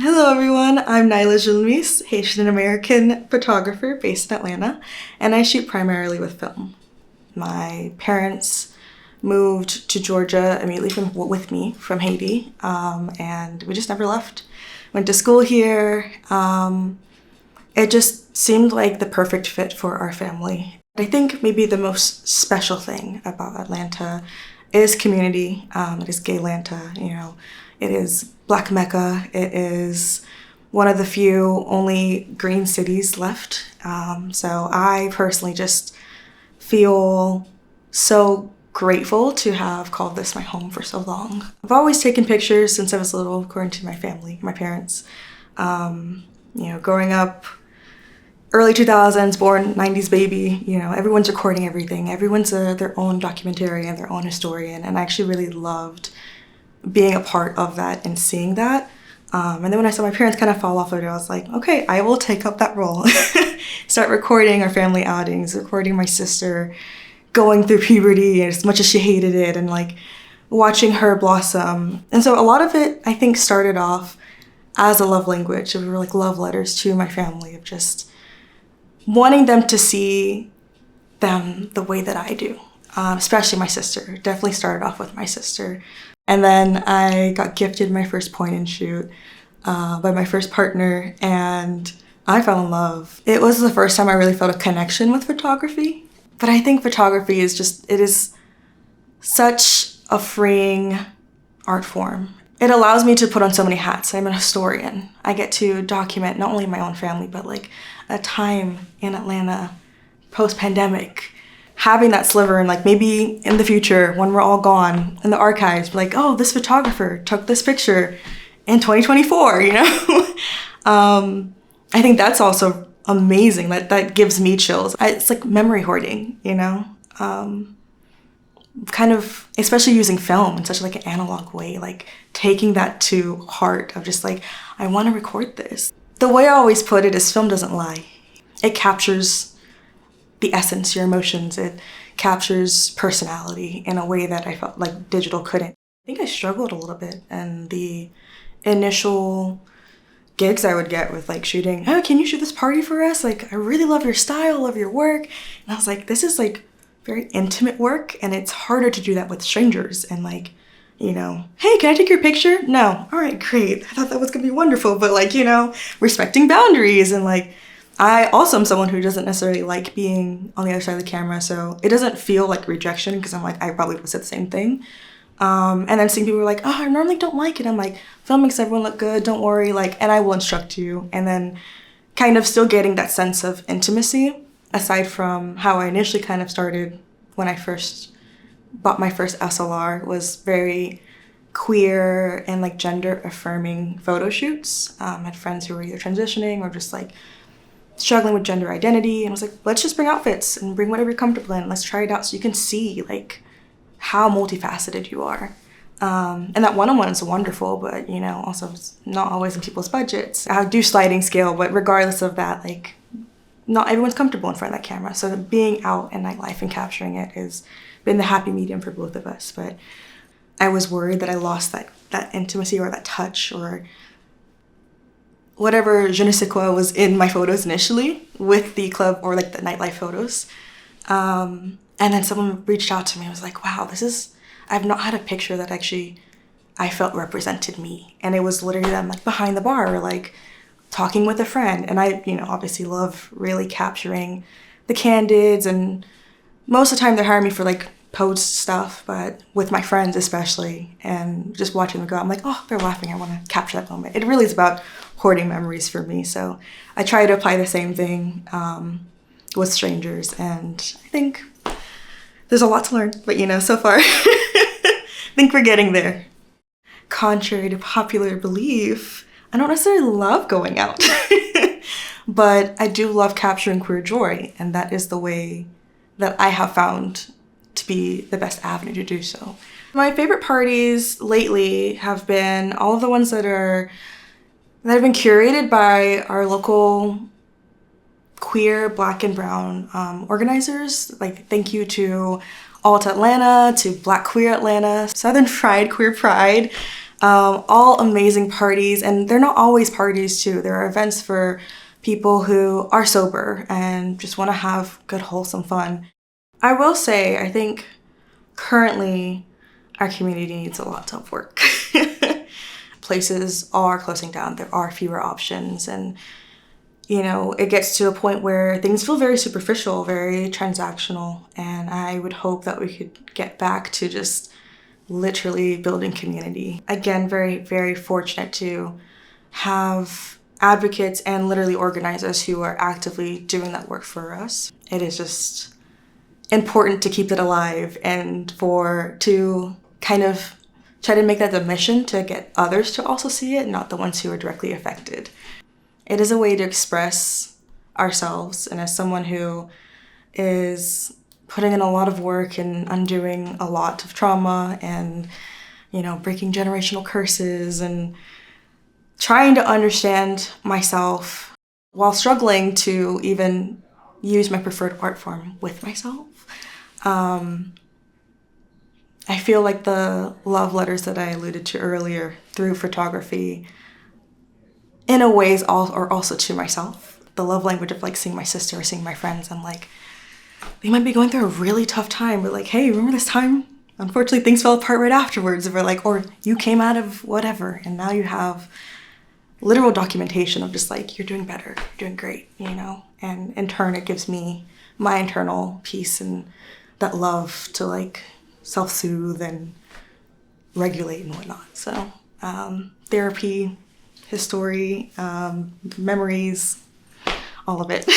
Hello everyone, I'm Nylah Desir, Haitian-American photographer based in Atlanta, and I shoot primarily with film. My parents moved to Georgia immediately with me from Haiti, and we just never left. Went to school here. It just seemed like the perfect fit for our family. I think maybe the most special thing about Atlanta is community. It is gay Atlanta, it is Black Mecca. It is one of the few only green cities left. So I personally just feel so grateful to have called this my home for so long. I've always taken pictures since I was little, according to my family, my parents. Growing up, early 2000s, born 90s baby, everyone's recording everything. Everyone's their own documentarian, their own historian, and I actually really loved being a part of that and seeing that. And then when I saw my parents kind of fall off of it, I was like, okay, I will take up that role. Start recording our family outings, recording my sister going through puberty as much as she hated it, and like watching her blossom. And so a lot of it, I think, started off as a love language. It were like love letters to my family of just wanting them to see them the way that I do, especially my sister. Definitely started off with my sister. And then I got gifted my first point and shoot by my first partner, and I fell in love. It was the first time I really felt a connection with photography. But I think photography is it is such a freeing art form. It allows me to put on so many hats. I'm an historian. I get to document not only my own family, but like a time in Atlanta post-pandemic. Having that sliver, and like maybe in the future when we're all gone in the archives, like, oh, this photographer took this picture in 2024, I think that's also amazing. That gives me chills. It's like memory hoarding, kind of, especially using film in such like an analog way, like taking that to heart of just like, I want to record this. The way I always put it is film doesn't lie. It captures the essence, your emotions. It captures personality in a way that I felt like digital couldn't. I think I struggled a little bit, and the initial gigs I would get with like shooting, oh, can you shoot this party for us? Like, I really love your style, love your work. And I was like, this is like very intimate work, and it's harder to do that with strangers. And like, hey, can I take your picture? No. All right, great. I thought that was gonna be wonderful, but like, respecting boundaries. And like, I also am someone who doesn't necessarily like being on the other side of the camera, so it doesn't feel like rejection, because I'm like, I probably would have said the same thing. And then seeing people who are like, oh, I normally don't like it. I'm like, film makes everyone look good, don't worry, and I will instruct you. And then kind of still getting that sense of intimacy, aside from how I initially kind of started when I first bought my first SLR, was very queer and like gender affirming photo shoots. I had friends who were either transitioning or just like struggling with gender identity, and was like, let's just bring outfits and bring whatever you're comfortable in. Let's try it out so you can see like how multifaceted you are. And that one-on-one is wonderful, but also it's not always in people's budgets. I do sliding scale, but regardless of that, like not everyone's comfortable in front of that camera. So being out in nightlife and capturing it has been the happy medium for both of us. But I was worried that I lost that intimacy or that touch or whatever je ne sais quoi was in my photos initially with the club or like the nightlife photos. And then someone reached out to me and was like, wow, I've not had a picture that actually I felt represented me. And it was literally them like behind the bar or like talking with a friend. And I, obviously love really capturing the candids, and most of the time they're hiring me for like post stuff, but with my friends especially, and just watching them go, I'm like, oh, they're laughing. I want to capture that moment. It really is about hoarding memories for me. So I try to apply the same thing with strangers, and I think there's a lot to learn, but so far, I think we're getting there. Contrary to popular belief, I don't necessarily love going out, but I do love capturing queer joy, and that is the way that I have found to be the best avenue to do so. My favorite parties lately have been all of the ones that have been curated by our local queer, Black and brown organizers. Like, thank you to Alt Atlanta, to Black Queer Atlanta, Southern Fried Queer Pride, all amazing parties, and they're not always parties too. There are events for people who are sober and just want to have good, wholesome fun. I will say, I think currently our community needs a lot of work. Places are closing down. There are fewer options, and it gets to a point where things feel very superficial, very transactional, and I would hope that we could get back to just literally building community. Again, very, very fortunate to have advocates and literally organizers who are actively doing that work for us. It is just important to keep it alive and to kind of try to make that the mission to get others to also see it, not the ones who are directly affected. It is a way to express ourselves, and as someone who is putting in a lot of work and undoing a lot of trauma and, breaking generational curses and trying to understand myself while struggling to even use my preferred art form with myself. I feel like the love letters that I alluded to earlier through photography, in a ways, are also to myself. The love language of seeing my sister or seeing my friends, I'm like, they might be going through a really tough time, but hey, remember this time? Unfortunately, things fell apart right afterwards. Or you came out of whatever, and now you have literal documentation of just you're doing better, you're doing great, And in turn, it gives me my internal peace and that love to self-soothe and regulate and whatnot. So therapy, history, memories, all of it.